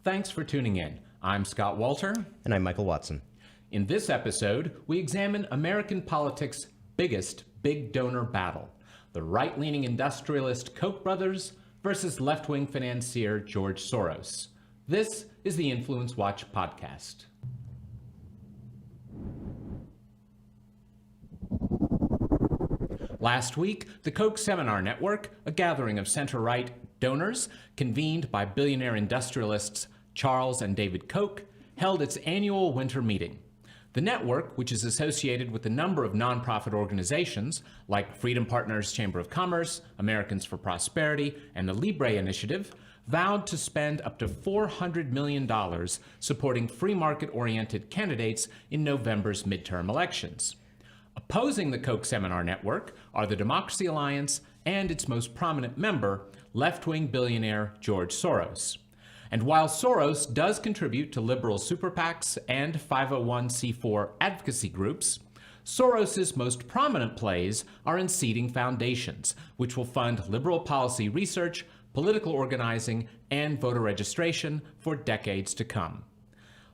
Thanks for tuning in. I'm Scott Walter. And I'm Michael Watson. In this episode, we examine American politics' biggest big donor battle, the right-leaning industrialist Koch Brothers versus left-wing financier George Soros. This is the InfluenceWatch podcast. Last week, the Koch Seminar Network, a gathering of center-right donors convened by billionaire industrialists Charles and David Koch, held its annual winter meeting. The network, which is associated with a number of nonprofit organizations like Freedom Partners Chamber of Commerce, Americans for Prosperity, and the Libre Initiative, vowed to spend up to $400 million supporting free market-oriented candidates in November's midterm elections. Opposing the Koch Seminar Network are the Democracy Alliance and its most prominent member, left-wing billionaire George Soros. And while Soros does contribute to liberal super PACs and 501c4 advocacy groups, Soros's most prominent plays are in seeding foundations, which will fund liberal policy research, political organizing, and voter registration for decades to come.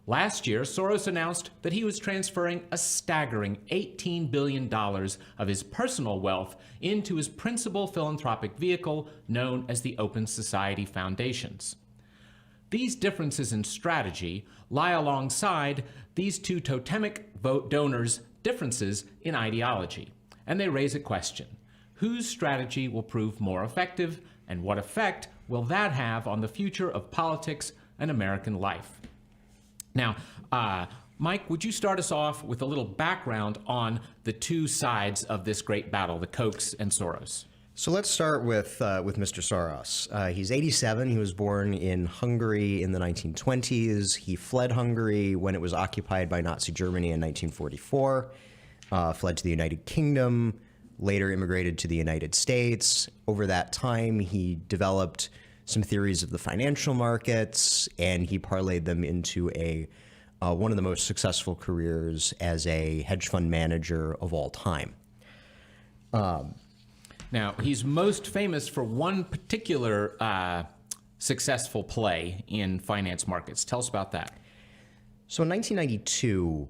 Last year, Soros announced that he was transferring a staggering $18 billion of his personal wealth into his principal philanthropic vehicle known as the Open Society Foundations. These differences in strategy lie alongside these two totemic donors' differences in ideology, and they raise a question. Whose strategy will prove more effective, and what effect will that have on the future of politics and American life? Now, Mike, would you start us off with a little background on the two sides of this great battle, the Kochs and Soros? So let's start with Mr. Soros. He's 87. He was born in Hungary in the 1920s. He fled Hungary when it was occupied by Nazi Germany in 1944, fled to the United Kingdom, later immigrated to the United States. Over that time, he developed some theories of the financial markets, and he parlayed them into one of the most successful careers as a hedge fund manager of all time. Now, he's most famous for one particular successful play in finance markets. Tell us about that. So in 1992,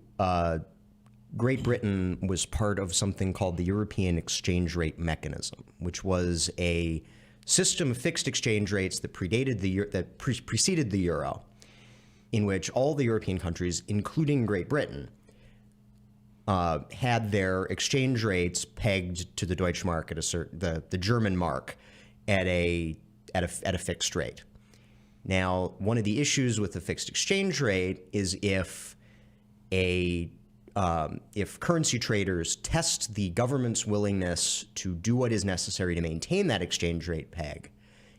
Great Britain was part of something called the European Exchange Rate Mechanism, which was a system of fixed exchange rates that preceded the euro, in which all the European countries, including Great Britain, had their exchange rates pegged to the Deutsche Mark the German mark at a fixed rate. Now, one of the issues with the fixed exchange rate is if currency traders test the government's willingness to do what is necessary to maintain that exchange rate peg,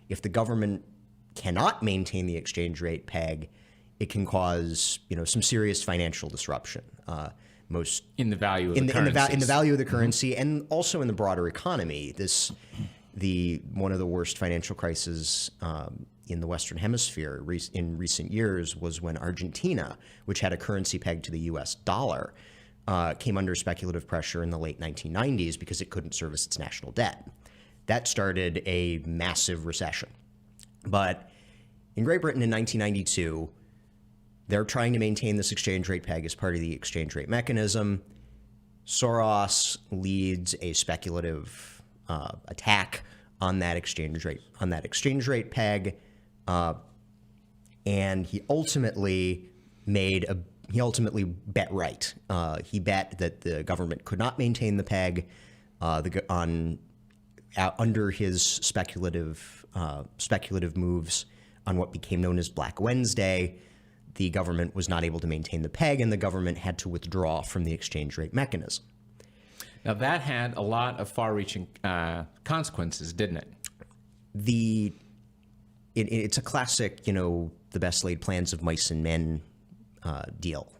if the government cannot maintain the exchange rate peg, it can cause some serious financial disruption. Most in the value of the value of the currency, and also in the broader economy. One of the worst financial crises in the Western Hemisphere in recent years was when Argentina, which had a currency pegged to the U.S. dollar, came under speculative pressure in the late 1990s because it couldn't service its national debt. That started a massive recession. But in Great Britain in 1992, they're trying to maintain this exchange rate peg as part of the exchange rate mechanism. Soros leads a speculative attack on that exchange rate peg, and he ultimately bet right. He bet that the government could not maintain the peg under his speculative moves on what became known as Black Wednesday. The government was not able to maintain the peg, and the government had to withdraw from the exchange rate mechanism. Now, that had a lot of far-reaching consequences, didn't it? It's a classic, the best laid plans of mice and men deal.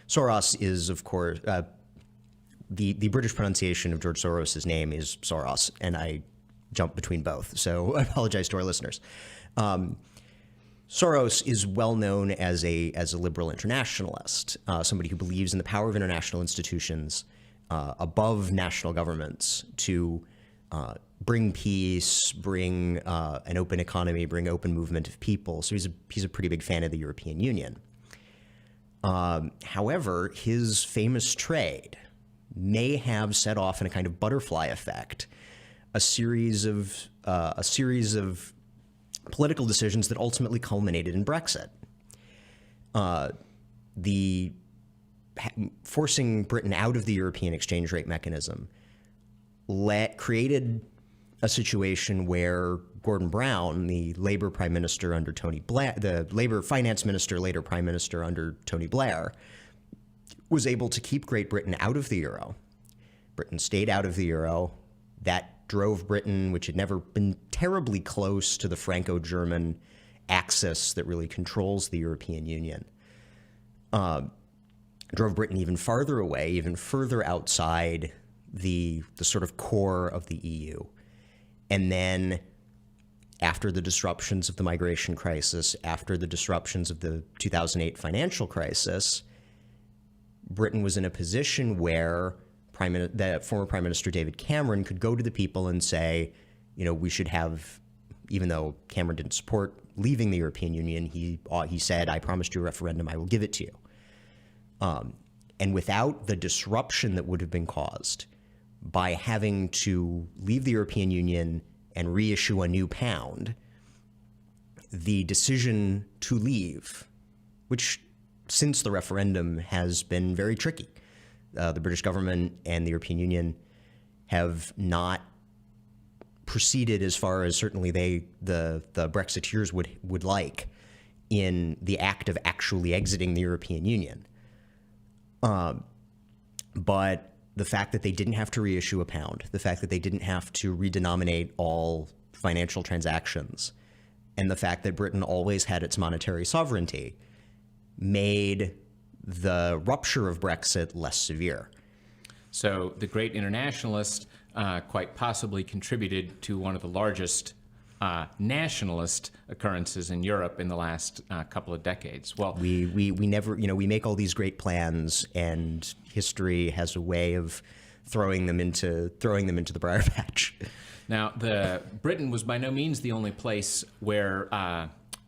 Soros is, of course, the British pronunciation of George Soros' name is Soros, and I jump between both, so I apologize to our listeners. Soros is well known as a liberal internationalist, somebody who believes in the power of international institutions above national governments to bring peace, bring an open economy, bring open movement of people. So he's a pretty big fan of the European Union. However, his famous trade may have set off in a kind of butterfly effect a series of political decisions that ultimately culminated in Brexit. Forcing Britain out of the European exchange rate mechanism created a situation where Gordon Brown, the Labour Prime Minister under Tony Blair, the Labour Finance Minister, later Prime Minister under Tony Blair, was able to keep Great Britain out of the euro. Britain stayed out of the euro. That drove Britain, which had never been terribly close to the Franco-German axis that really controls the European Union, drove Britain even farther away, even further outside the sort of core of the EU. And then after the disruptions of the migration crisis, after the disruptions of the 2008 financial crisis, Britain was in a position where the former Prime Minister David Cameron could go to the people and say, we should have, even though Cameron didn't support leaving the European Union, he said, I promised you a referendum, I will give it to you. And without the disruption that would have been caused by having to leave the European Union and reissue a new pound, the decision to leave, which since the referendum has been very tricky. The British government and the European Union have not proceeded as far as certainly the Brexiteers would like in the act of actually exiting the European Union. But the fact that they didn't have to reissue a pound, the fact that they didn't have to redenominate all financial transactions, and the fact that Britain always had its monetary sovereignty made the rupture of Brexit less severe. So the great internationalist quite possibly contributed to one of the largest nationalist occurrences in Europe in the last couple of decades. Well, we never, we make all these great plans, and history has a way of throwing them into the briar patch. Now, Britain was by no means the only place where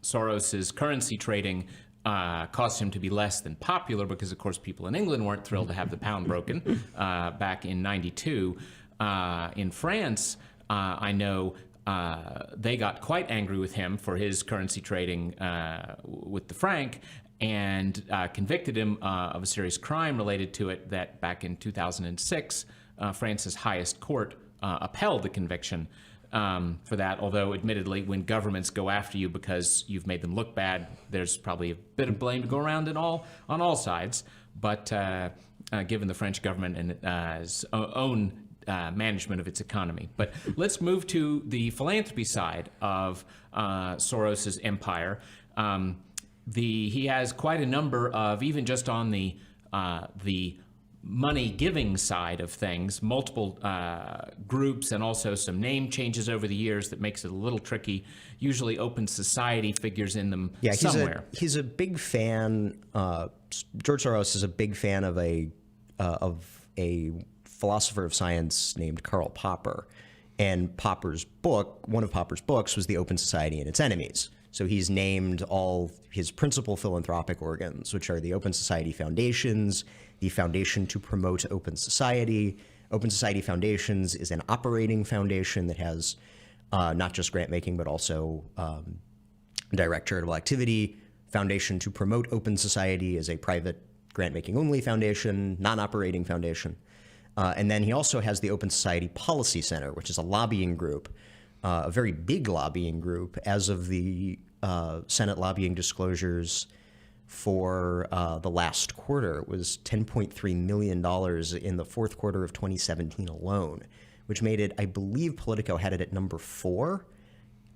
Soros's currency trading caused him to be less than popular, because, of course, people in England weren't thrilled to have the pound broken back in '92. In France, I know they got quite angry with him for his currency trading with the franc, and convicted him of a serious crime related to it that back in 2006, France's highest court upheld the conviction for that, although admittedly when governments go after you because you've made them look bad, there's probably a bit of blame to go around on all sides. But given the French government and its own management of its economy. But let's move to the philanthropy side of Soros's empire. He has quite a number of, even just on the money-giving side of things, multiple groups, and also some name changes over the years that makes it a little tricky. Usually Open Society figures in them somewhere. He's a big fan, George Soros is a big fan of a philosopher of science named Karl Popper. And one of Popper's books was The Open Society and Its Enemies. So he's named all his principal philanthropic organs, which are the Open Society Foundations, the Foundation to Promote Open Society. Open Society Foundations is an operating foundation that has not just grant-making, but also direct charitable activity. Foundation to Promote Open Society is a private grant-making only foundation, non-operating foundation. And then he also has the Open Society Policy Center, which is a lobbying group, a very big lobbying group. As of the Senate lobbying disclosures for the last quarter, it was $10.3 million in the fourth quarter of 2017 alone, which made it, I believe Politico had it at number 4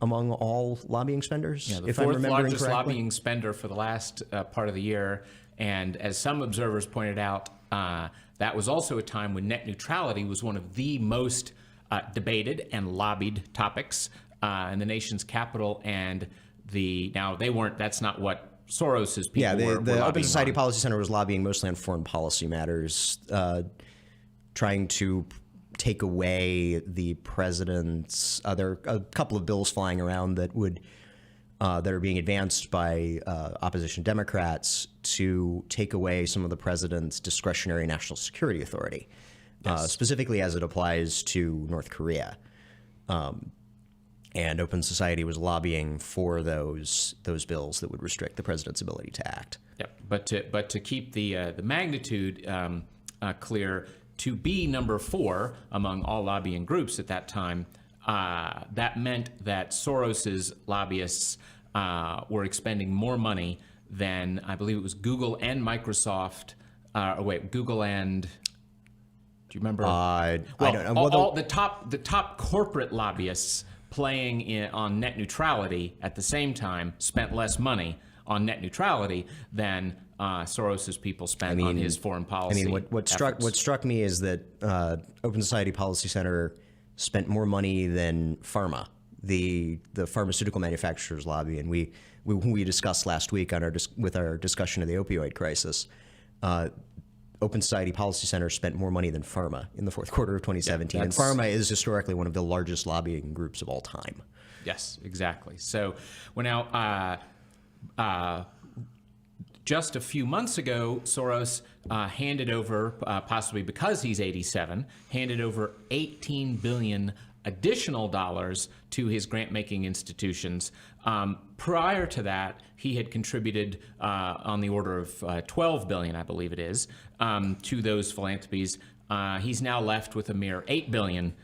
among all lobbying spenders, yeah, the if I'm fourth remembering largest correctly. lobbying spender for the last part of the year. And as some observers pointed out, that was also a time when net neutrality was one of the most debated and lobbied topics in the nation's capital. And that's not what Soros's people were the Open lobbying Society on. Policy Center was lobbying mostly on foreign policy matters, trying to take away the president's. There are a couple of bills flying around that would that are being advanced by opposition Democrats to take away some of the president's discretionary national security authority, specifically as it applies to North Korea. And Open Society was lobbying for those bills that would restrict the president's ability to act. Yep. But to keep the magnitude clear, to be number 4 among all lobbying groups at that time, that meant that Soros's lobbyists were expending more money than, I believe it was Google and Microsoft. Google and. Do you remember? I don't know. All the top corporate lobbyists playing on net neutrality at the same time spent less money on net neutrality than Soros's people spent on his foreign policy. What struck me is that Open Society Policy Center spent more money than pharma, the pharmaceutical manufacturers lobby, and we discussed last week on with our discussion of the opioid crisis. Open Society Policy Center spent more money than pharma in the fourth quarter of 2017, and pharma is historically one of the largest lobbying groups of all time. Yes, exactly. So we're now just a few months ago, Soros handed over, possibly because he's 87, handed over $18 billion additional dollars to his grant-making institutions. Prior to that, he had contributed on the order of $12 billion, I believe it is, to those philanthropies. He's now left with a mere $8 billion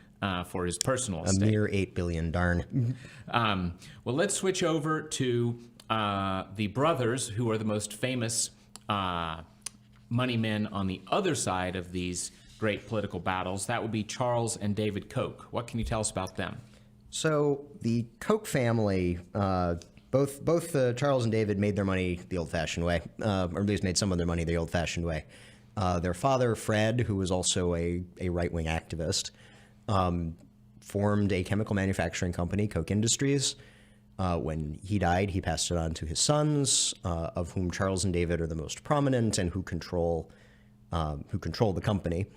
for his personal estate. A mere $8 billion, darn. Well, let's switch over to the brothers, who are the most famous money men on the other side of these great political battles. That would be Charles and David Koch. What can you tell us about them? So the Koch family, both Charles and David made their money the old-fashioned way, or at least made some of their money the old-fashioned way. Their father, Fred, who was also a right-wing activist, formed a chemical manufacturing company, Koch Industries. When he died, he passed it on to his sons, of whom Charles and David are the most prominent and who control the company.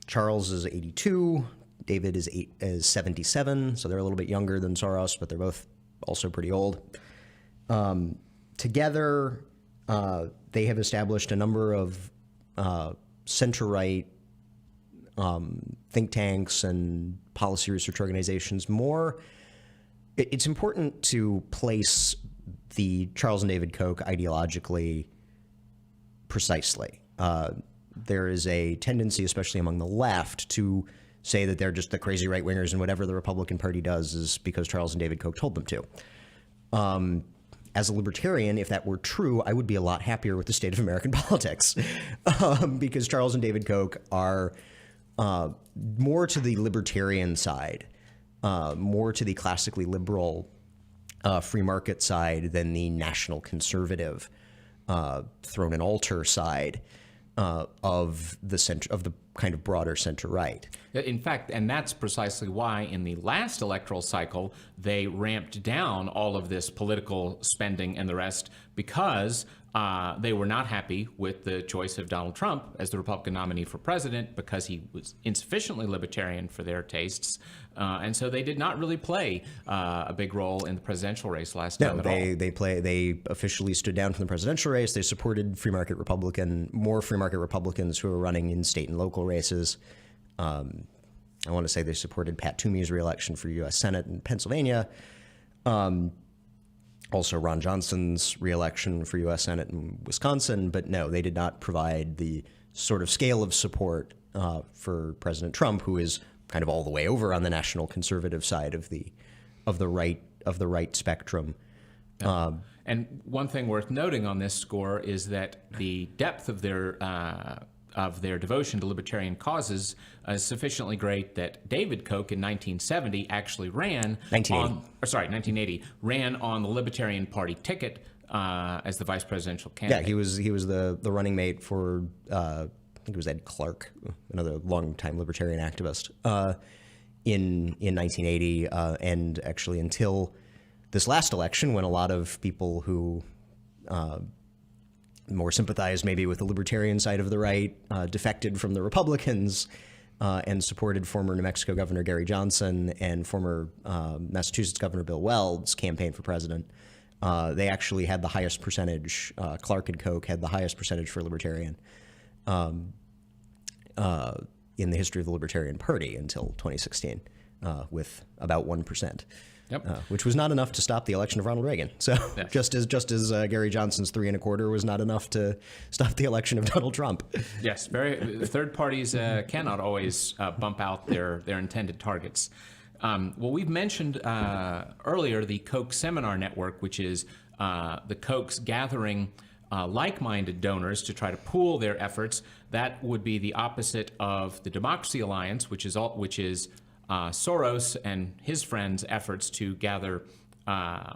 Charles is 82. David is 77, so they're a little bit younger than Soros, but they're both also pretty old. Together, they have established a number of center-right think tanks and policy research organizations. It's important to place the Charles and David Koch ideologically precisely. There is a tendency, especially among the left, to say that they're just the crazy right-wingers and whatever the Republican Party does is because Charles and David Koch told them to. As a libertarian, if that were true, I would be a lot happier with the state of American politics, because Charles and David Koch are more to the libertarian side, more to the classically liberal free market side than the national conservative thrown an altar side of the kind of broader center right. In fact, and that's precisely why in the last electoral cycle they ramped down all of this political spending and the rest, because they were not happy with the choice of Donald Trump as the Republican nominee for president, because he was insufficiently libertarian for their tastes. And so they did not really play a big role in the presidential race last time at all. They officially stood down from the presidential race. They supported more free market Republicans who were running in state and local races. I want to say they supported Pat Toomey's reelection for U.S. Senate in Pennsylvania. Also Ron Johnson's reelection for U.S. Senate in Wisconsin. But no, they did not provide the sort of scale of support for President Trump, who is kind of all the way over on the national conservative side of the right spectrum. And one thing worth noting on this score is that the depth of their devotion to libertarian causes is sufficiently great that David Koch in 1970 actually ran 1980 ran on the Libertarian Party ticket as the vice presidential candidate. Yeah, he was the running mate for I think it was Ed Clark, another longtime libertarian activist, in 1980, and actually until this last election, when a lot of people who more sympathized maybe with the libertarian side of the right, defected from the Republicans, and supported former New Mexico Governor Gary Johnson and former Massachusetts Governor Bill Weld's campaign for president. They actually had the highest percentage. Clark and Koch had the highest percentage for libertarian in the history of the Libertarian Party until 2016, with about 1%. Yep. Which was not enough to stop the election of Ronald Reagan. So Yes. just as Gary Johnson's 3 1/4 was not enough to stop the election of Donald Trump. Yes, third parties cannot always bump out their intended targets. Well, we've mentioned earlier the Koch Seminar Network, which is the Kochs gathering like-minded donors to try to pool their efforts. That would be the opposite of the Democracy Alliance, which is Soros and his friends' efforts to gather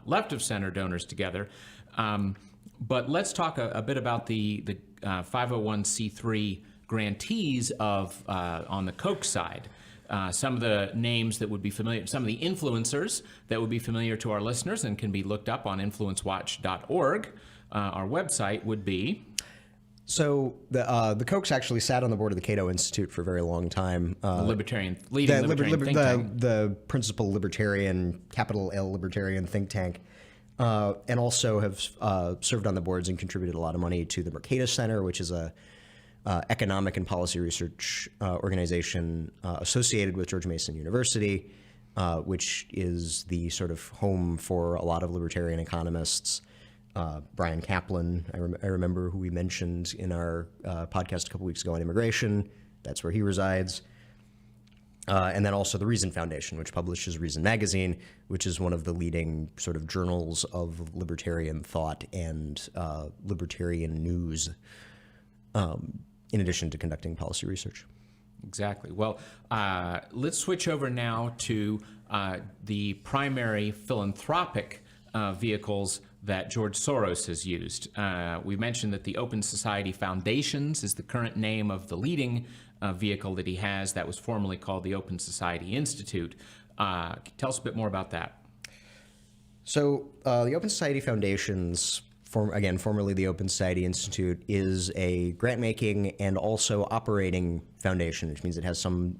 left-of-center donors together. But let's talk a bit about the 501c3 grantees on the Koch side. Some of the names that would be familiar, some of the influencers that would be familiar to our listeners and can be looked up on InfluenceWatch.org. Our website would be... So the Kochs actually sat on the board of the Cato Institute for a very long time. leading libertarian think tank. The principal libertarian, capital L libertarian think tank, and also have served on the boards and contributed a lot of money to the Mercatus Center, which is a economic and policy research organization associated with George Mason University, which is the sort of home for a lot of libertarian economists. Brian Kaplan, I remember, who we mentioned in our podcast a couple weeks ago on immigration. That's where he resides. And then also the Reason Foundation, which publishes Reason Magazine, which is one of the leading sort of journals of libertarian thought and libertarian news, in addition to conducting policy research. Exactly. Well, let's switch over now to the primary philanthropic vehicles that George Soros has used. We mentioned that the Open Society Foundations is the current name of the leading vehicle that he has. That was formerly called the Open Society Institute. Tell us a bit more about that. So the Open Society Foundations, formerly the Open Society Institute, is a grant-making and also operating foundation, which means it has some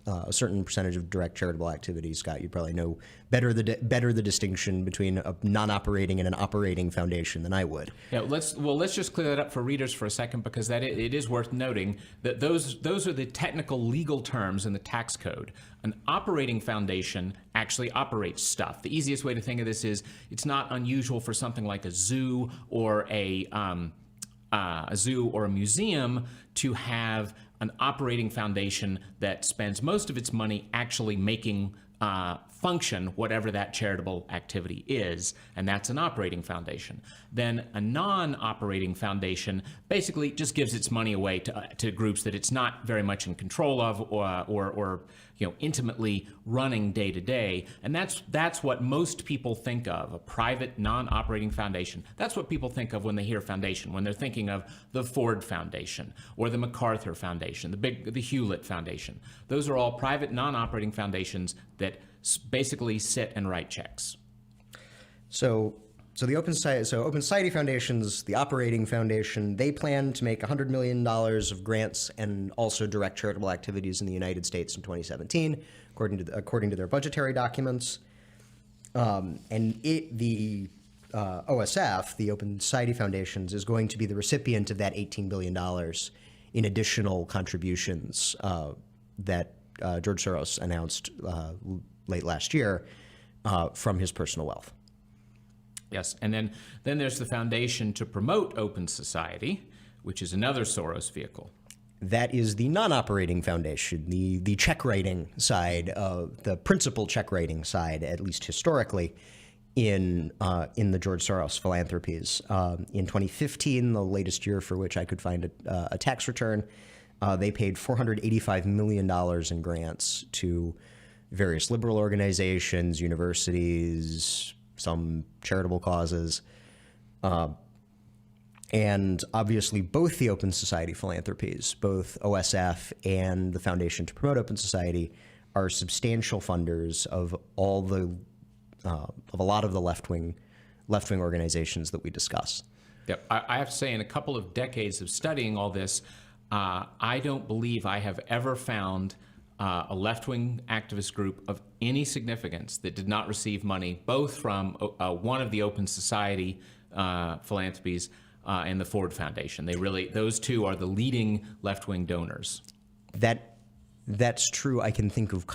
a certain percentage of direct charitable activities. Scott, you probably know better the distinction between a non-operating and an operating foundation than I would. Yeah, let's just clear that up for readers for a second, because it is worth noting that those are the technical legal terms in the tax code. An operating foundation actually operates stuff. The easiest way to think of this is it's not unusual for something like a zoo or a museum to have an operating foundation that spends most of its money actually making function whatever that charitable activity is, and that's an operating foundation. Then a non-operating foundation basically just gives its money away to groups that it's not very much in control of or intimately running day to day, and that's what most people think of, a private non-operating foundation. That's what people think of when they hear foundation, when they're thinking of the Ford Foundation or the MacArthur Foundation, the Hewlett Foundation. Those are all private non-operating foundations that basically sit and write checks. So the Open Society Foundations, the operating foundation, they plan to make $100 million of grants and also direct charitable activities in the United States in 2017, according to their budgetary documents. The OSF, the Open Society Foundations, is going to be the recipient of that $18 billion in additional contributions that George Soros announced late last year from his personal wealth. Yes, and then there's the Foundation to Promote Open Society, which is another Soros vehicle. That is the non-operating foundation, the check writing side, the principal check writing side, at least historically, in the George Soros philanthropies. In 2015, the latest year for which I could find a tax return, they paid $485 million in grants to various liberal organizations, universities, some charitable causes. And obviously both the Open Society philanthropies, both OSF and the Foundation to Promote Open Society, are substantial funders of all the of a lot of the left-wing organizations that we discuss. Yep. I have to say, in a couple of decades of studying all this, I don't believe I have ever found a left-wing activist group of any significance that did not receive money, both from one of the Open Society philanthropies and the Ford Foundation. Those two are the leading left-wing donors. That's true. I can think of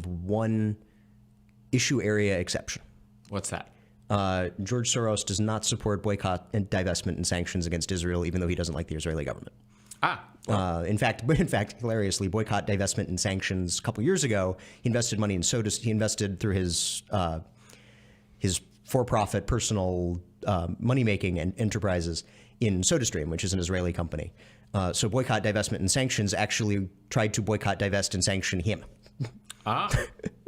one issue area exception. What's that? George Soros does not support boycott and divestment and sanctions against Israel, even though he doesn't like the Israeli government. In fact, hilariously, boycott, divestment, and sanctions. A couple years ago, he invested money in He invested through his for-profit personal money-making enterprises in SodaStream, which is an Israeli company. So boycott, divestment, and sanctions actually tried to boycott, divest, and sanction him.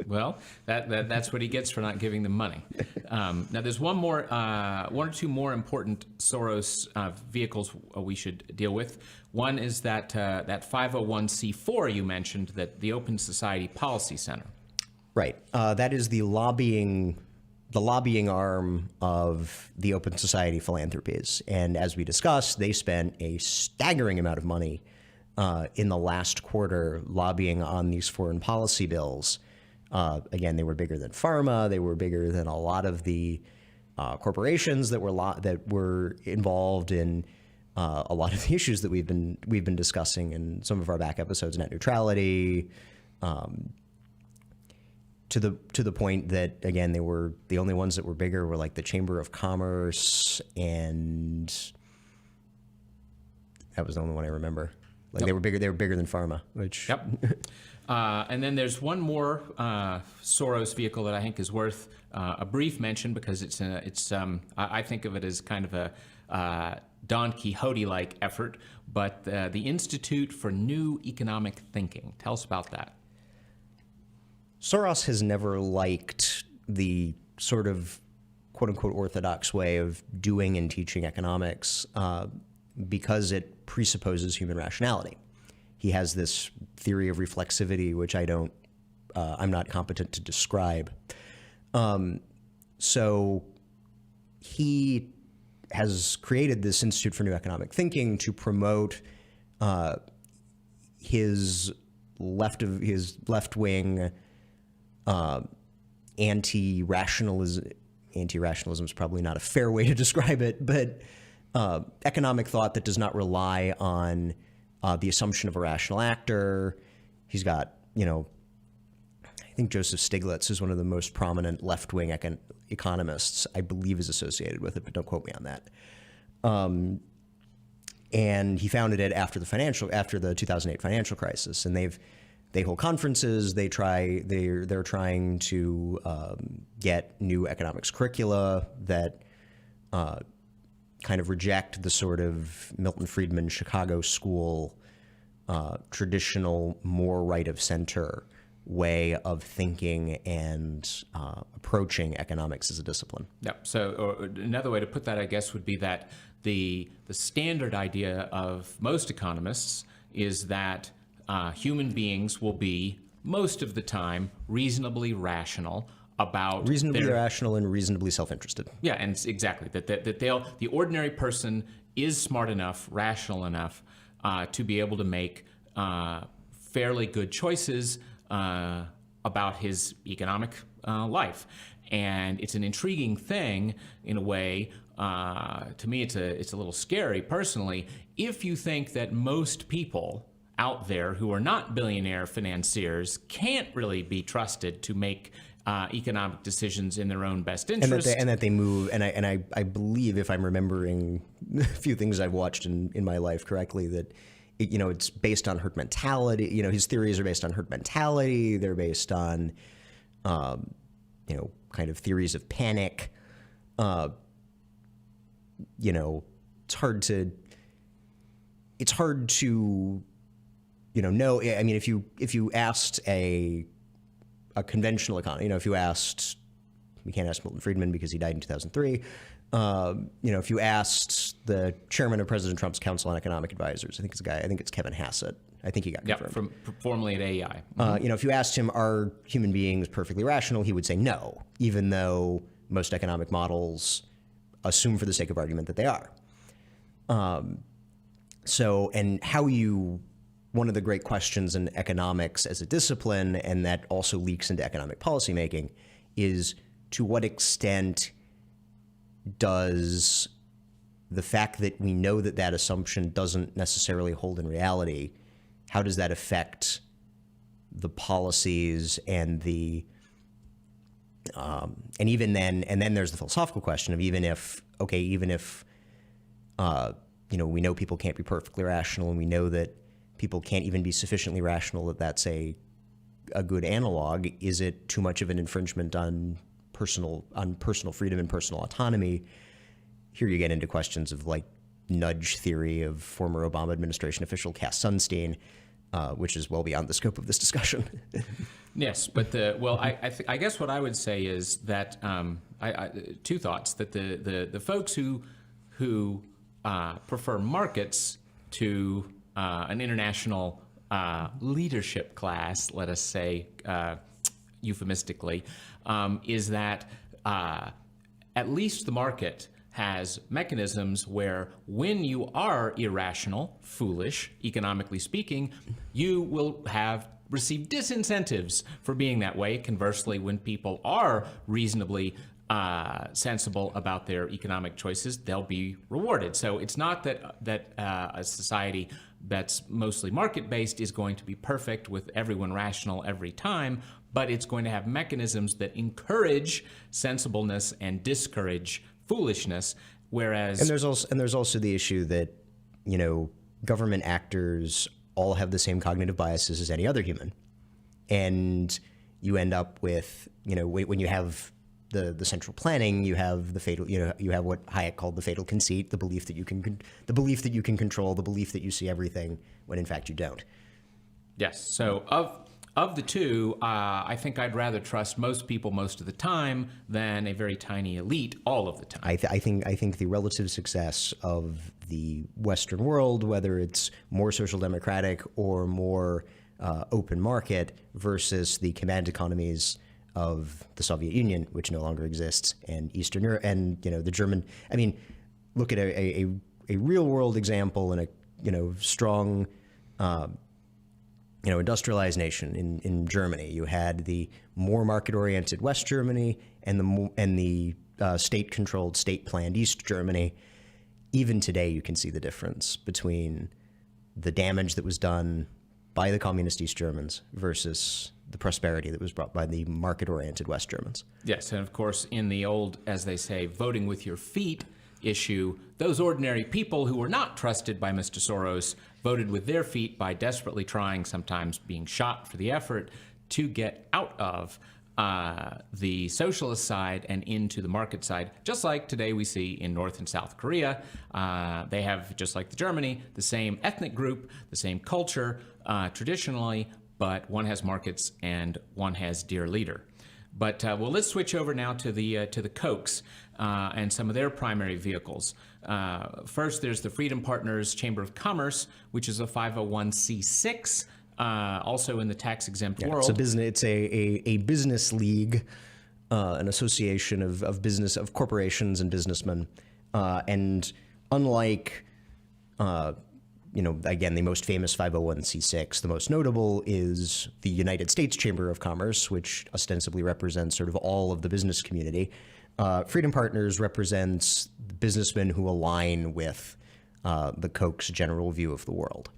Well, that's what he gets for not giving them money. Now, there's one or two more important Soros vehicles we should deal with. One is that 501c4 you mentioned, that the Open Society Policy Center. Right. That is the lobbying arm of the Open Society philanthropies. And as we discussed, they spent a staggering amount of money in the last quarter lobbying on these foreign policy bills. Again, they were bigger than pharma. They were bigger than a lot of the corporations that were involved in a lot of the issues that we've been discussing in some of our back episodes, net neutrality, to the point that, again, they were the only ones that were bigger were like the Chamber of Commerce, and that was the only one I remember. Like They were bigger than pharma, which. Yep. And then there's one more Soros vehicle that I think is worth a brief mention, because I think of it as kind of a Don Quixote-like effort, but the Institute for New Economic Thinking. Tell us about that. Soros has never liked the sort of quote-unquote orthodox way of doing and teaching economics because it presupposes human rationality. He has this theory of reflexivity, which I'm not competent to describe. So he has created this Institute for New Economic Thinking to promote his left-wing anti-rationalism. Anti-rationalism is probably not a fair way to describe it, but economic thought that does not rely on the assumption of a rational actor. He's got, I think Joseph Stiglitz is one of the most prominent left-wing economists, I believe, is associated with it, but don't quote me on that. And he founded it after the 2008 financial crisis, and they hold conferences. They're trying to get new economics curricula that kind of reject the sort of Milton Friedman Chicago school traditional, more right of center way of thinking and approaching economics as a discipline. Yep. So another way to put that, I guess, would be that the standard idea of most economists is that human beings will be, most of the time, reasonably rational about rational and reasonably self-interested. Yeah, and exactly that the ordinary person is smart enough, rational enough to be able to make fairly good choices about his economic life. And it's an intriguing thing in a way. To me, it's a little scary personally. If you think that most people out there who are not billionaire financiers can't really be trusted to make economic decisions in their own best interest, and that they move, and I believe, if I'm remembering a few things I've watched in my life correctly, that it's based on herd mentality. His theories are based on herd mentality. They're based on kind of theories of panic. It's hard to know. I mean, if you asked a conventional economist, if you asked, we can't ask Milton Friedman because he died in 2003. If you asked the chairman of President Trump's Council on Economic Advisors, I think it's Kevin Hassett. I think he got confirmed. Formerly at AEI. If you asked him, are human beings perfectly rational, he would say no, even though most economic models assume for the sake of argument that they are. One of the great questions in economics as a discipline, and that also leaks into economic policymaking, is to what extent does the fact that we know that that assumption doesn't necessarily hold in reality, how does that affect the policies and the and then there's the philosophical question of even if we know people can't be perfectly rational, and we know that people can't even be sufficiently rational that that's a good analog, is it too much of an infringement on personal freedom and personal autonomy? Here you get into questions of like nudge theory of former Obama administration official Cass Sunstein, which is well beyond the scope of this discussion. Yes, but I guess what I would say is that two thoughts: that the folks who prefer markets to an international leadership class, let us say euphemistically, is that at least the market has mechanisms where when you are irrational, foolish, economically speaking, you will receive disincentives for being that way. Conversely, when people are reasonably sensible about their economic choices, they'll be rewarded. So it's not that a society that's mostly market-based is going to be perfect with everyone rational every time, but it's going to have mechanisms that encourage sensibleness and discourage foolishness. Whereas there's also the issue that government actors all have the same cognitive biases as any other human, and you end up with when you have the central planning, you have the fatal, you have what Hayek called the fatal conceit, the belief that you can control, the belief that you see everything when in fact you don't. Yes. So of the two, I think I'd rather trust most people most of the time than a very tiny elite all of the time. I think the relative success of the Western world, whether it's more social democratic or more open market, versus the command economies of the Soviet Union, which no longer exists, and Eastern Europe, and the German. I mean, look at a real world example in a strong industrialized nation in Germany. You had the more market oriented West Germany and the state controlled, state planned East Germany. Even today, you can see the difference between the damage that was done by the communist East Germans versus the prosperity that was brought by the market-oriented West Germans. Yes, and of course, in the old, as they say, voting with your feet issue, those ordinary people who were not trusted by Mr. Soros voted with their feet by desperately trying, sometimes being shot for the effort, to get out of the socialist side and into the market side, just like today we see in North and South Korea. They have, just like Germany, the same ethnic group, the same culture traditionally, but one has markets and one has dear leader. But let's switch over now to the Kochs and some of their primary vehicles. First, there's the Freedom Partners Chamber of Commerce, which is a 501c6, also in the tax-exempt world. It's a business. It's a business league, an association of corporations and businessmen, and unlike again, the most famous 501c6, the most notable is the United States Chamber of Commerce, which ostensibly represents sort of all of the business community. Freedom Partners represents businessmen who align with the Koch's general view of the world.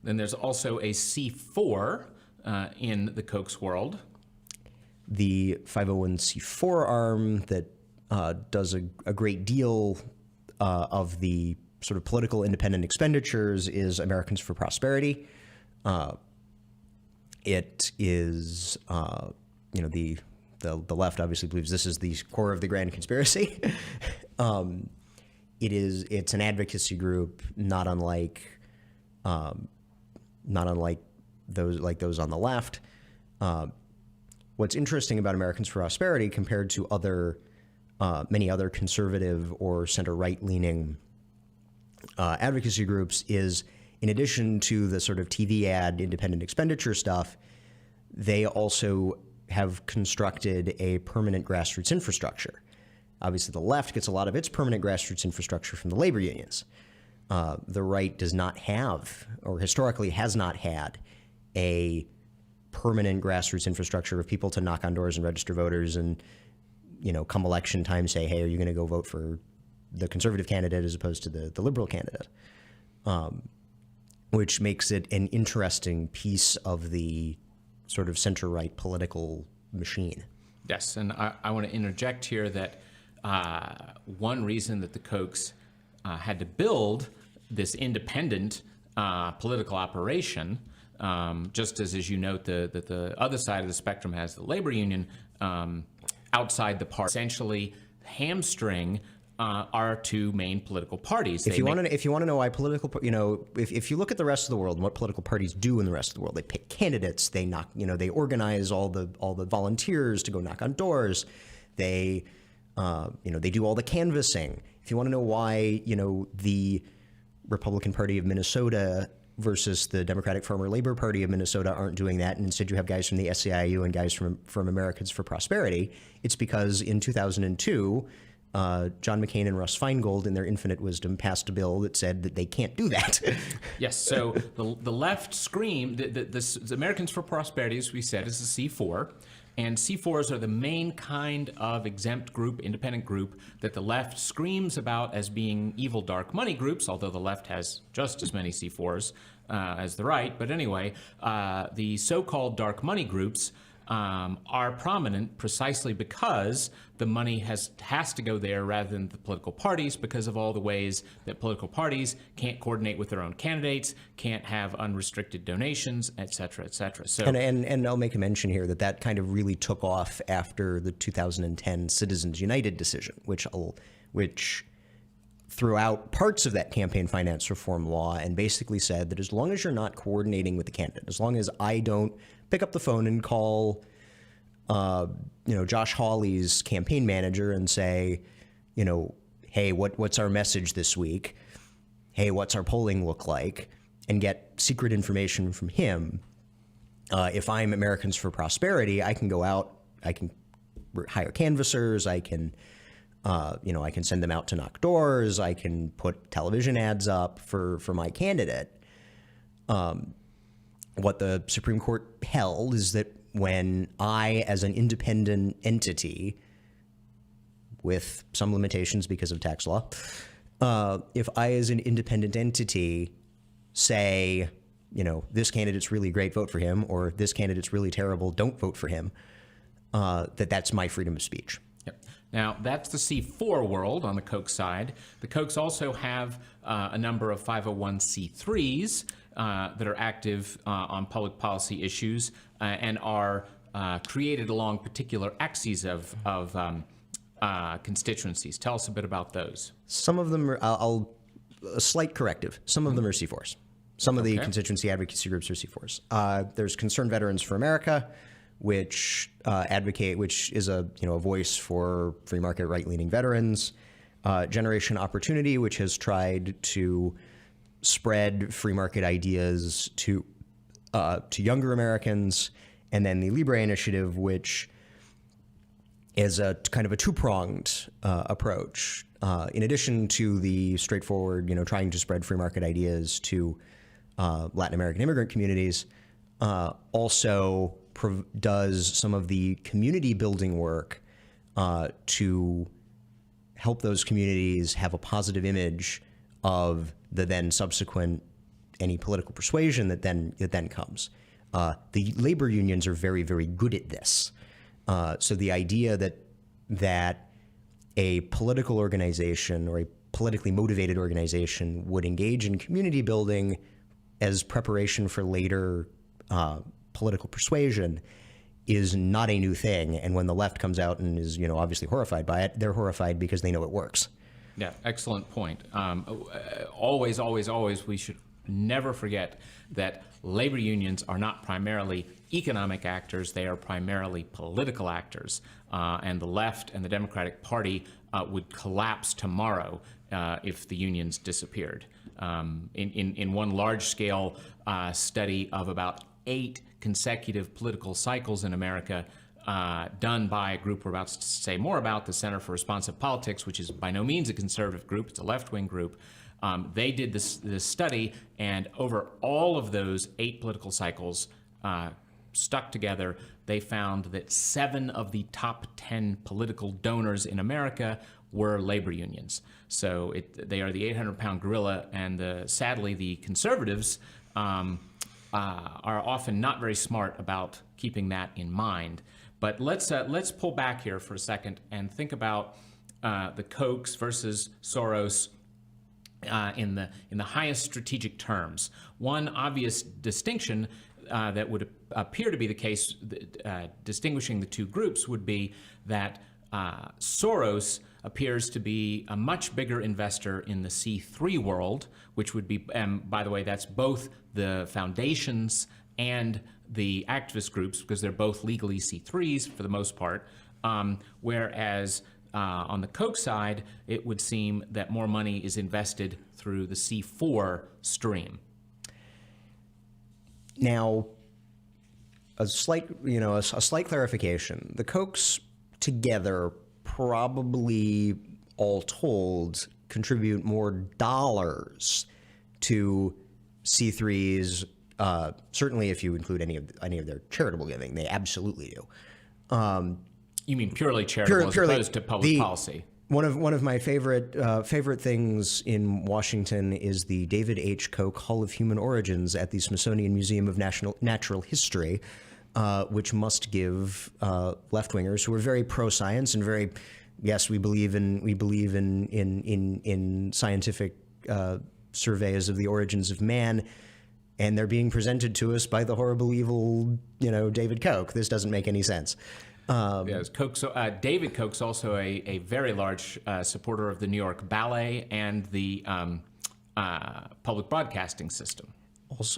Then there's also a C4 in the Koch's world. The 501c4 arm that does a great deal of the sort of political independent expenditures is Americans for Prosperity. It is, the left obviously believes this is the core of the grand conspiracy. It's an advocacy group, not unlike those on the left. What's interesting about Americans for Prosperity compared to many other conservative or center-right leaning advocacy groups is, in addition to the sort of TV ad independent expenditure stuff, they also have constructed a permanent grassroots infrastructure. Obviously, the left gets a lot of its permanent grassroots infrastructure from the labor unions. The right does not have, or historically has not had, a permanent grassroots infrastructure of people to knock on doors and register voters and, come election time say, hey, are you going to go vote for the conservative candidate as opposed to the liberal candidate? Which makes it an interesting piece of the sort of center-right political machine. Yes, and I want to interject here that one reason that the Kochs had to build this independent political operation, just as you note that the other side of the spectrum has the labor union outside the party, essentially hamstring our two main political parties. If you want to know why if you look at the rest of the world and what political parties do in the rest of the world, they pick candidates, they they organize all the volunteers to go knock on doors, they do all the canvassing. If you want to know why the Republican Party of Minnesota versus the Democratic Farmer Labor Party of Minnesota aren't doing that, and instead you have guys from the SEIU and guys from Americans for Prosperity, it's because in 2002. John McCain and Russ Feingold, in their infinite wisdom, passed a bill that said that they can't do that. Yes, so the left screamed, the Americans for Prosperity, as we said, is the C4, and C4s are the main kind of exempt group, independent group, that the left screams about as being evil dark money groups, although the left has just as many C4s as the right. But anyway, the so-called dark money groups are prominent precisely because the money has to go there rather than the political parties, because of all the ways that political parties can't coordinate with their own candidates, can't have unrestricted donations, et cetera, et cetera. So, and I'll make a mention here that kind of really took off after the 2010 Citizens United decision, which threw out parts of that campaign finance reform law and basically said that as long as you're not coordinating with the candidate, as long as I don't pick up the phone and call, Josh Hawley's campaign manager and say, hey, what's our message this week? Hey, what's our polling look like? And get secret information from him. If I'm Americans for Prosperity, I can go out, I can hire canvassers, I can send them out to knock doors, I can put television ads up for my candidate. What the Supreme Court held is that when I, as an independent entity, with some limitations because of tax law, if I, as an independent entity, say, this candidate's really great, vote for him, or this candidate's really terrible, don't vote for him, that's my freedom of speech. Yep. Now, that's the C4 world on the Koch side. The Kochs also have a number of 501c3s that are active on public policy issues and are created along particular axes of constituencies. Tell us a bit about those. Some of them are, a slight corrective, some of them are C4s. Some of the constituency advocacy groups are C4s. There's Concerned Veterans for America, which is a voice for free market right-leaning veterans. Generation Opportunity, which has tried to spread free market ideas to younger Americans, and then the Libre Initiative, which is a kind of a two-pronged approach. In addition to the straightforward, trying to spread free market ideas to Latin American immigrant communities, also does some of the community building work to help those communities have a positive image of the then subsequent any political persuasion that then comes. The labor unions are very, very good at this. So the idea that a political organization or a politically motivated organization would engage in community building as preparation for later political persuasion is not a new thing. And when the left comes out and is, obviously horrified by it, they're horrified because they know it works. Yeah, excellent point. Always, always, always, we should never forget that labor unions are not primarily economic actors, they are primarily political actors. And the left and the Democratic Party would collapse tomorrow if the unions disappeared. In one large-scale study of about 8 consecutive political cycles in America, done by a group we're about to say more about, the Center for Responsive Politics, which is by no means a conservative group. It's a left-wing group. They did this study, and over all of those 8 political cycles stuck together, they found that 7 of the top 10 political donors in America were labor unions. So they are the 800-pound gorilla, and sadly, the conservatives are often not very smart about keeping that in mind. But let's pull back here for a second and think about the Kochs versus Soros in the highest strategic terms. One obvious distinction that would appear to be the case, distinguishing the two groups, would be that Soros appears to be a much bigger investor in the C3 world, which would be, by the way, that's both the foundations and the activist groups, because they're both legally C3s for the most part, whereas on the Koch side, it would seem that more money is invested through the C4 stream. Now, a slight clarification. The Kochs together probably, all told, contribute more dollars to C3's. Certainly, if you include any of their charitable giving, they absolutely do. You mean purely charitable as opposed to public policy? One of my favorite things in Washington is the David H. Koch Hall of Human Origins at the Smithsonian Museum of Natural History, which must give left-wingers who are very pro-science and very, yes, we believe in scientific surveys of the origins of man. And they're being presented to us by the horrible, evil, David Koch. This doesn't make any sense. Yes, David Koch's also a very large supporter of the New York Ballet and the public broadcasting system.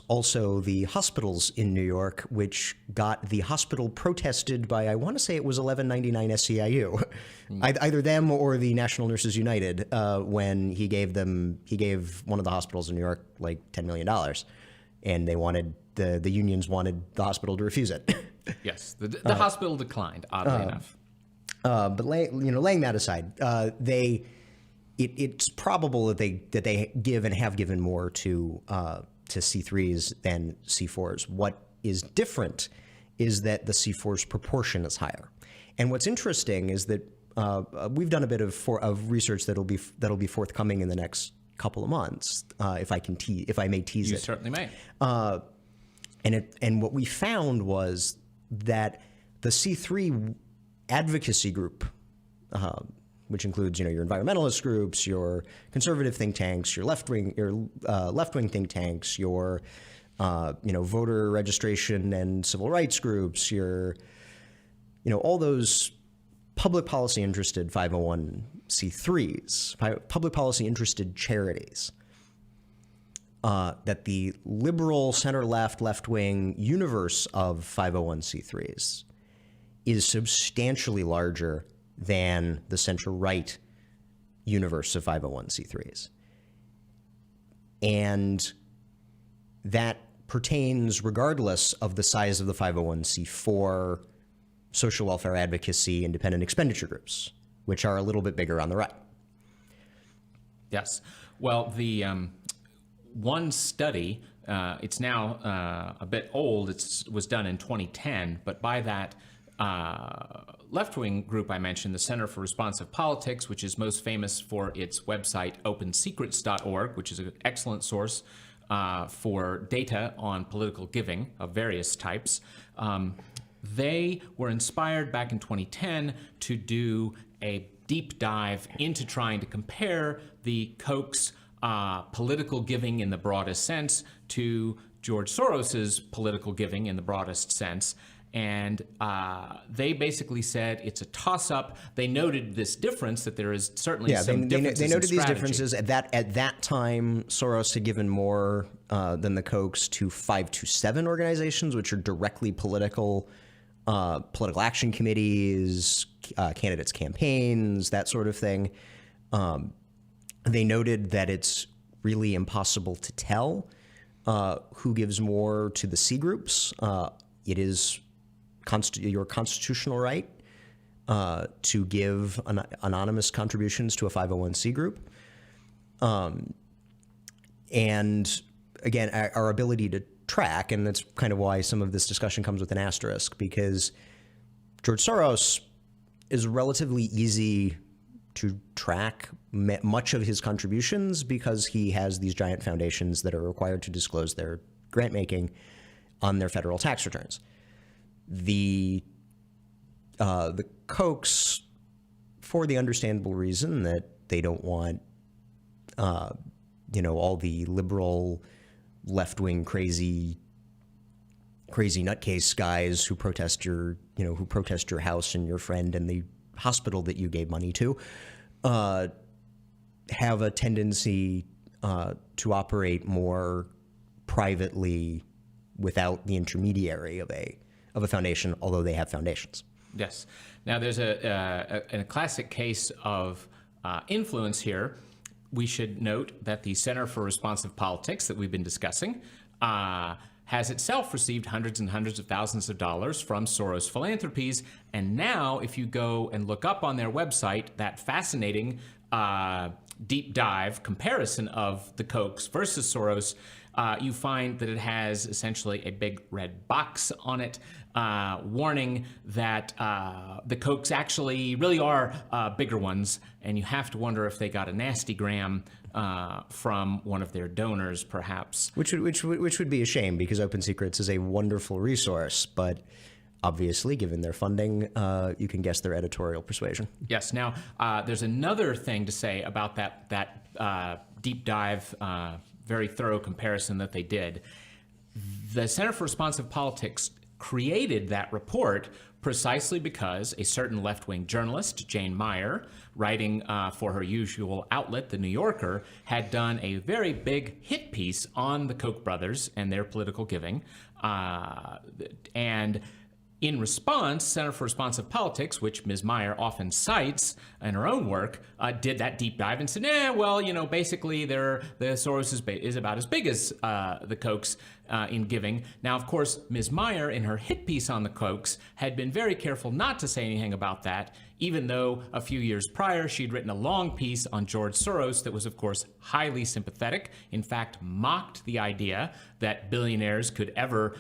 Also, the hospitals in New York, which got the hospital protested by, I want to say it was 1199 SEIU, either them or the National Nurses United, when he gave one of the hospitals in New York like $10 million. And they wanted the unions wanted the hospital to refuse it. Yes, the hospital declined, oddly enough. But laying that aside, it's probable that they give and have given more to C3s than C4s. What is different is that the C4's proportion is higher. And what's interesting is that we've done a bit of research that'll be forthcoming in the next couple of months, if I may tease it. You certainly may. And what we found was that the C3 advocacy group, which includes your environmentalist groups, your conservative think tanks, your left-wing think tanks, your voter registration and civil rights groups, your all those public policy interested 501c3s, public policy interested charities, that the liberal, center-left, left-wing universe of 501c3s is substantially larger than the center-right universe of 501c3s. And that pertains regardless of the size of the 501c4 social welfare advocacy independent expenditure groups, which are a little bit bigger on the right. Yes. Well, the one study, it's now a bit old. It was done in 2010, but by that left-wing group I mentioned, the Center for Responsive Politics, which is most famous for its website opensecrets.org, which is an excellent source for data on political giving of various types. They were inspired back in 2010 to do a deep dive into trying to compare the Koch's political giving in the broadest sense to George Soros's political giving in the broadest sense. And they basically said it's a toss-up. They noted this difference, that there is certainly some differences they noted in these strategy. differences. At that time, Soros had given more than the Kochs to 527 organizations, which are directly political action committees, candidates' campaigns, that sort of thing. They noted that it's really impossible to tell who gives more to the C groups. It is your constitutional right to give anonymous contributions to a 501c group. And again, our ability to track, and that's kind of why some of this discussion comes with an asterisk, because George Soros is relatively easy to track much of his contributions because he has these giant foundations that are required to disclose their grant making on their federal tax returns. The Kochs, for the understandable reason that they don't want, all the liberal, left-wing, crazy nutcase guys who protest your house and your friend and the hospital that you gave money to, have a tendency to operate more privately without the intermediary of a foundation, although they have foundations. Yes. Now, there's a classic case of influence here. We should note that the Center for Responsive Politics that we've been discussing has itself received hundreds and hundreds of thousands of dollars from Soros philanthropies. And now, if you go and look up on their website that fascinating deep dive comparison of the Kochs versus Soros, you find that it has essentially a big red box on it warning that the Kochs actually really are bigger ones, and you have to wonder if they got a nasty gram from one of their donors, perhaps. Which would be a shame, because Open Secrets is a wonderful resource, but obviously, given their funding, you can guess their editorial persuasion. Yes. Now, there's another thing to say about that deep dive, very thorough comparison that they did. The Center for Responsive Politics created that report precisely because a certain left-wing journalist, Jane Meyer, writing for her usual outlet, The New Yorker, had done a very big hit piece on the Koch brothers and their political giving. And in response, Center for Responsive Politics, which Ms. Meyer often cites in her own work, did that deep dive and said, basically the Soros is about as big as the Kochs in giving. Now, of course, Ms. Meyer, in her hit piece on the Kochs, had been very careful not to say anything about that, even though a few years prior she'd written a long piece on George Soros that was, of course, highly sympathetic, in fact, mocked the idea that billionaires could ever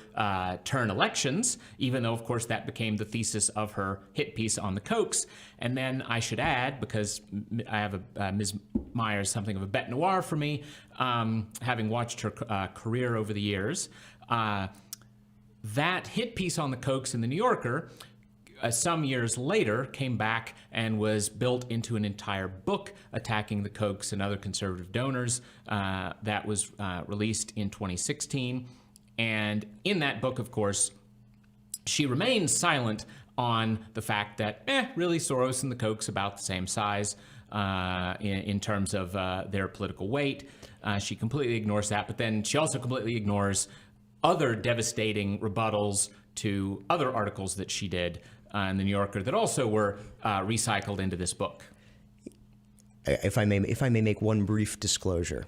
turn elections, even though, of course, that became the thesis of her hit piece on the Kochs. And then I should add, because I have Ms. Meyer is something of a bête noire for me, having watched her career over the years, that hit piece on the Kochs in the New Yorker, some years later, came back and was built into an entire book attacking the Kochs and other conservative donors that was released in 2016. And in that book, of course, she remains silent on the fact that, really, Soros and the Kochs about the same size in terms of their political weight. She completely ignores that, but then she also completely ignores other devastating rebuttals to other articles that she did in the New Yorker that also were recycled into this book. If I may make one brief disclosure,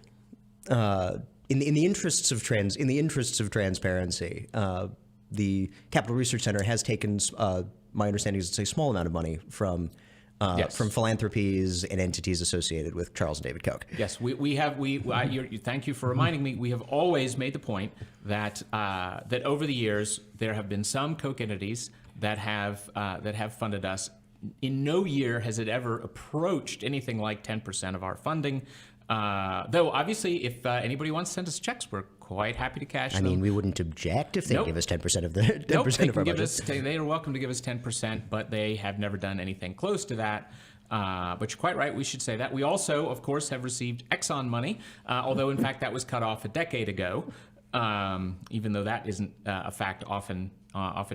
in the interests of transparency, the Capital Research Center has taken, my understanding is it's a small amount of money from philanthropies and entities associated with Charles and David Koch. Yes, thank you for reminding me. We have always made the point that that over the years there have been some Koch entities that have funded us. In no year has it ever approached anything like 10% of our funding. Though obviously, if anybody wants to send us checks, we're quite happy to cash them. I mean, we wouldn't object if they give us 10% of the 10% of our budget. They are welcome to give us 10%, but they have never done anything close to that. But you're quite right. We should say that. We also, of course, have received Exxon money, although in fact that was cut off a decade ago. Even though that isn't a fact often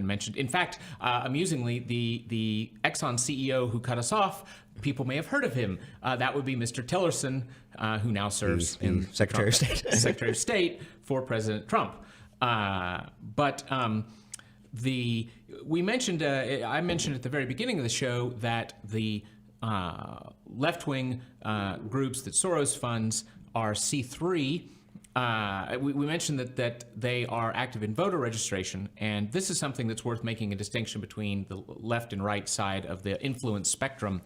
mentioned. In fact, amusingly, the Exxon CEO who cut us off, people may have heard of him. That would be Mr. Tillerson, who now serves in Secretary of State. Secretary of State for President Trump. But we mentioned, I mentioned at the very beginning of the show that the left-wing groups that Soros funds are C3 we mentioned that they are active in voter registration, and this is something that's worth making a distinction between the left and right side of the influence spectrum.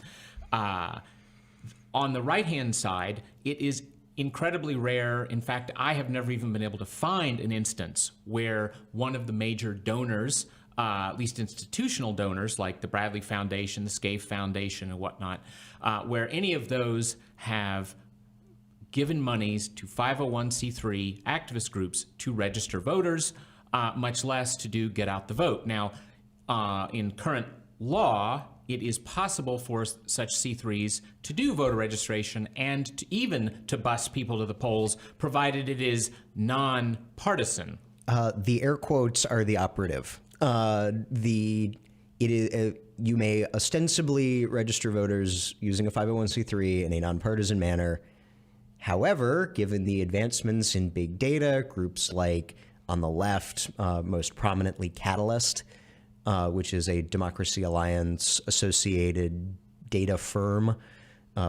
On the right-hand side, it is incredibly rare. In fact, I have never even been able to find an instance where one of the major donors, at least institutional donors like the Bradley Foundation, the Scaife Foundation, and whatnot, where any of those have given monies to 501c3 activist groups to register voters, much less to do get out the vote. Now, in current law, it is possible for such C3s to do voter registration and to even to bus people to the polls, provided it is nonpartisan. The air quotes are the operative. You may ostensibly register voters using a 501c3 in a nonpartisan manner. However, given the advancements in big data, groups like on the left, most prominently Catalyst, which is a Democracy Alliance associated data firm,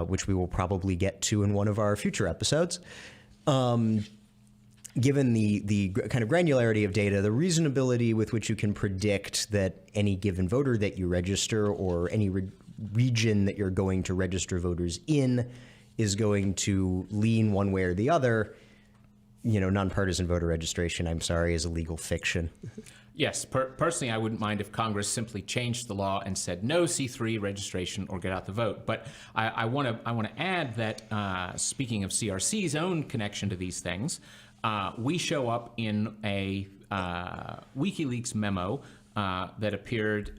which we will probably get to in one of our future episodes. Given the kind of granularity of data, the reasonability with which you can predict that any given voter that you register or any region that you're going to register voters in is going to lean one way or the other, nonpartisan voter registration, I'm sorry, is a legal fiction. Yes, personally, I wouldn't mind if Congress simply changed the law and said no C3 registration or get out the vote. But I want to add that speaking of CRC's own connection to these things, we show up in a WikiLeaks memo that appeared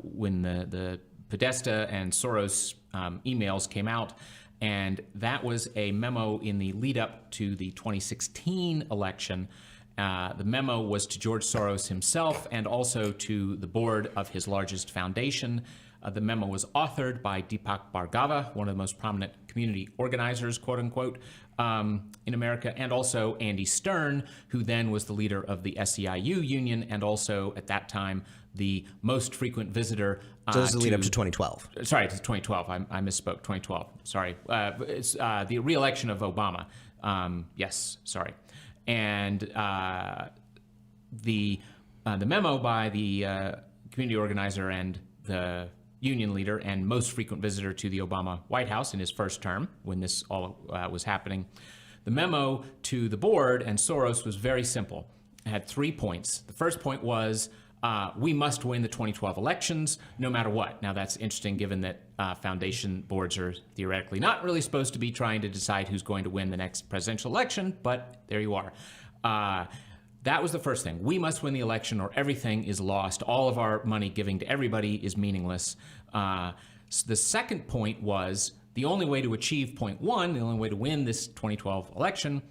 when the Podesta and Soros emails came out. And that was a memo in the lead up to the 2016 election. The memo was to George Soros himself and also to the board of his largest foundation. The memo was authored by Deepak Bhargava, one of the most prominent community organizers, quote unquote, in America, and also Andy Stern, who then was the leader of the SEIU union and also at that time the most frequent visitor. So this is the lead up to 2012. Sorry, to 2012. I misspoke. 2012. Sorry. It's the re-election of Obama. Yes. Sorry. And the memo by the community organizer and the union leader and most frequent visitor to the Obama White House in his first term when this all was happening. The memo to the board and Soros was very simple. It had 3 points. The first point was we must win the 2012 elections no matter what. Now that's interesting given that foundation boards are theoretically not really supposed to be trying to decide who's going to win the next presidential election, but there you are. That was the first thing. We must win the election or everything is lost. All of our money giving to everybody is meaningless. So the second point was the only way to achieve point one, the only way to win this 2012 election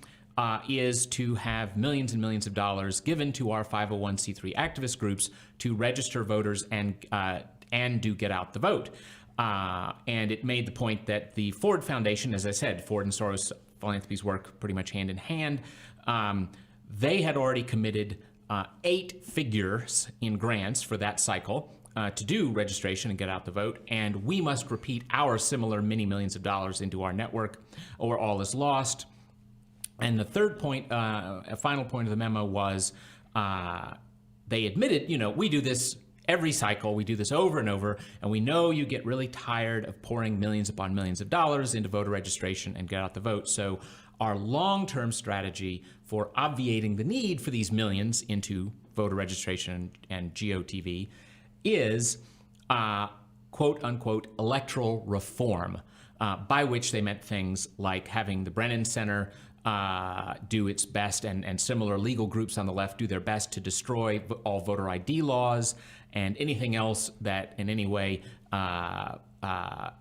is to have millions and millions of dollars given to our 501c3 activist groups to register voters and do get out the vote. And it made the point that the Ford Foundation, as I said, Ford and Soros philanthropies work pretty much hand in hand. They had already committed 8 figures in grants for that cycle to do registration and get out the vote, and we must repeat our similar many millions of dollars into our network or all is lost. And the third point, a final point of the memo was they admitted, we do this every cycle, we do this over and over, and we know you get really tired of pouring millions upon millions of dollars into voter registration and get out the vote. So our long-term strategy for obviating the need for these millions into voter registration and GOTV is quote-unquote electoral reform, by which they meant things like having the Brennan Center do its best and similar legal groups on the left do their best to destroy all voter ID laws and anything else that in any way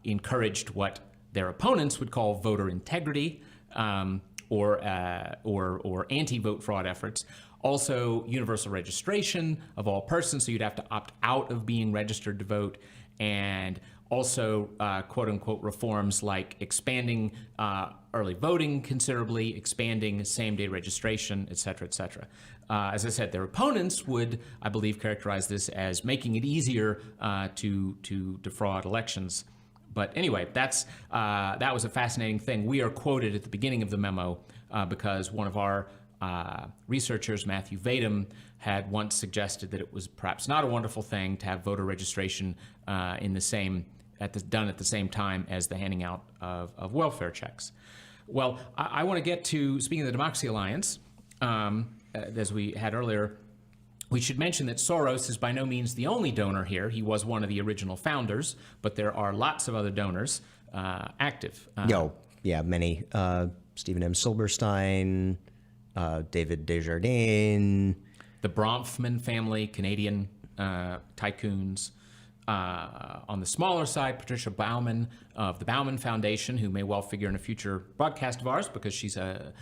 encouraged what their opponents would call voter integrity or anti-vote fraud efforts. Also, universal registration of all persons, so you'd have to opt out of being registered to vote, and also quote-unquote reforms like expanding early voting considerably, expanding same-day registration, et cetera, et cetera. As I said, their opponents would, I believe, characterize this as making it easier to defraud elections. But anyway, that was a fascinating thing. We are quoted at the beginning of the memo because one of our researchers, Matthew Vadum, had once suggested that it was perhaps not a wonderful thing to have voter registration done at the same time as the handing out of welfare checks. Well, I want to get to, speaking of the Democracy Alliance, as we had earlier, we should mention that Soros is by no means the only donor here. He was one of the original founders, but there are lots of other donors active. Many. Stephen M. Silberstein, David Desjardins. The Bronfman family, Canadian tycoons. On the smaller side, Patricia Baumann of the Baumann Foundation, who may well figure in a future broadcast of ours because she's a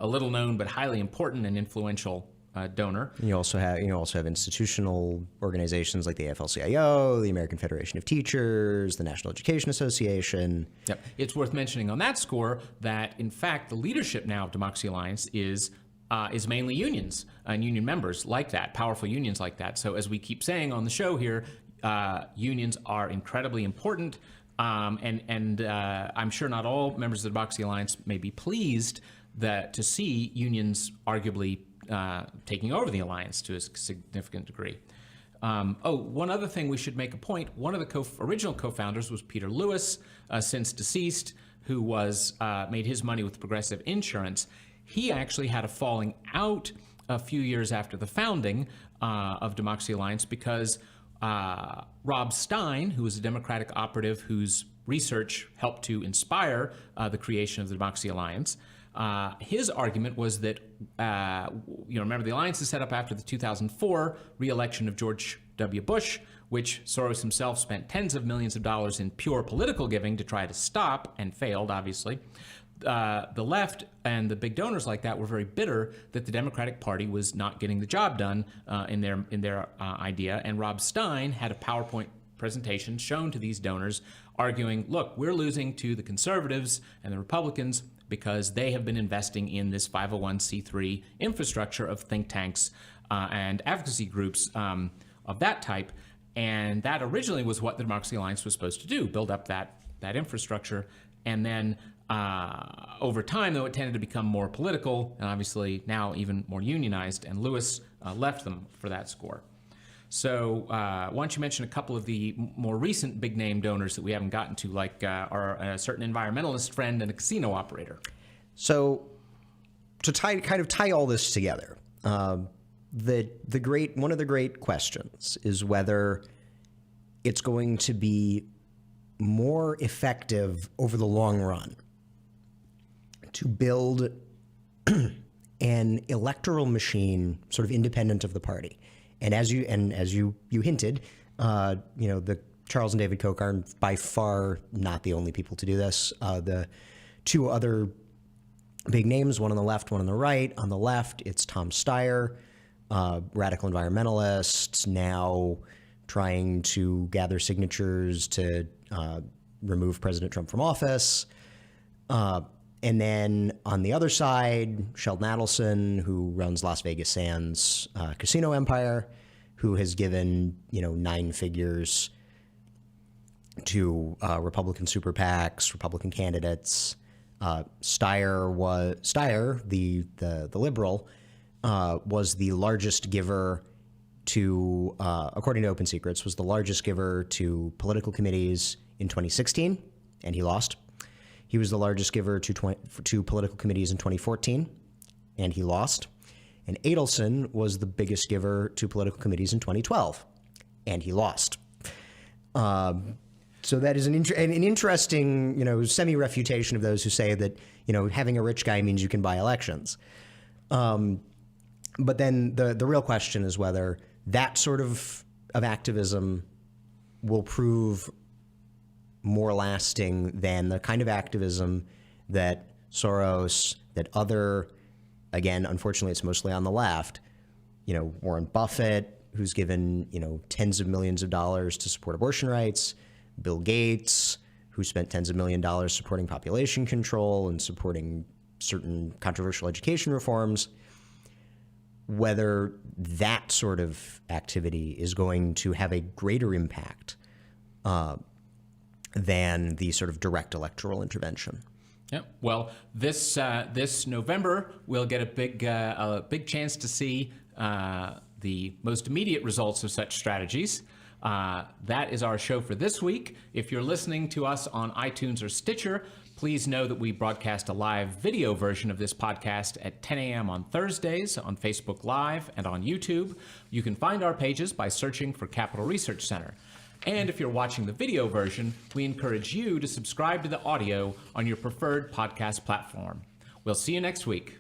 little known but highly important and influential donor. And you also have institutional organizations like the AFL-CIO, the American Federation of Teachers, the National Education Association. Yep. It's worth mentioning on that score that, in fact, the leadership now of Democracy Alliance is mainly unions and union members like that, powerful unions like that. So as we keep saying on the show here, unions are incredibly important, and I'm sure not all members of the Democracy Alliance may be pleased to see unions arguably taking over the alliance to a significant degree. One other thing we should make a point. One of the original co-founders was Peter Lewis, since deceased, who made his money with Progressive Insurance. He actually had a falling out a few years after the founding of Democracy Alliance because Rob Stein, who was a Democratic operative whose research helped to inspire the creation of the Democracy Alliance, his argument was that, remember the alliance is set up after the 2004 re-election of George W. Bush, which Soros himself spent tens of millions of dollars in pure political giving to try to stop, and failed, obviously. The left and the big donors like that were very bitter that the Democratic Party was not getting the job done in their idea. And Rob Stein had a PowerPoint presentation shown to these donors arguing, look, we're losing to the conservatives and the Republicans because they have been investing in this 501c3 infrastructure of think tanks and advocacy groups of that type. And that originally was what the Democracy Alliance was supposed to do, build up that infrastructure. And then over time, though, it tended to become more political and obviously now even more unionized, and Lewis left them for that score. So why don't you mention a couple of the more recent big-name donors that we haven't gotten to, like our certain environmentalist friend and a casino operator? So to tie all this together, one of the great questions is whether it's going to be more effective over the long run to build an electoral machine sort of independent of the party. And as you hinted, the Charles and David Koch are by far not the only people to do this. The two other big names, one on the left, one on the right. On the left, it's Tom Steyer, radical environmentalist, now trying to gather signatures to remove President Trump from office. And then on the other side, Sheldon Adelson, who runs Las Vegas Sands casino empire, who has given 9 figures to Republican super PACs, Republican candidates. Steyer, the liberal, was the largest giver to, according to Open Secrets, was the largest giver to political committees in 2016, and he lost. He was the largest giver to political committees in 2014, and he lost. And Adelson was the biggest giver to political committees in 2012, and he lost. So that is an interesting, semi-refutation of those who say that, having a rich guy means you can buy elections. But then the real question is whether that sort of activism will prove more lasting than the kind of activism that Soros, that other, again, unfortunately, it's mostly on the left, Warren Buffett, who's given, tens of millions of dollars to support abortion rights, Bill Gates, who spent tens of millions of dollars supporting population control and supporting certain controversial education reforms, whether that sort of activity is going to have a greater impact than the sort of direct electoral intervention. Yeah. Well, this November we'll get a big chance to see the most immediate results of such strategies. That is our show for this week. If you're listening to us on iTunes or Stitcher, please know that we broadcast a live video version of this podcast at 10 a.m. on Thursdays on Facebook Live and on YouTube. You can find our pages by searching for Capital Research Center. And if you're watching the video version, we encourage you to subscribe to the audio on your preferred podcast platform. We'll see you next week.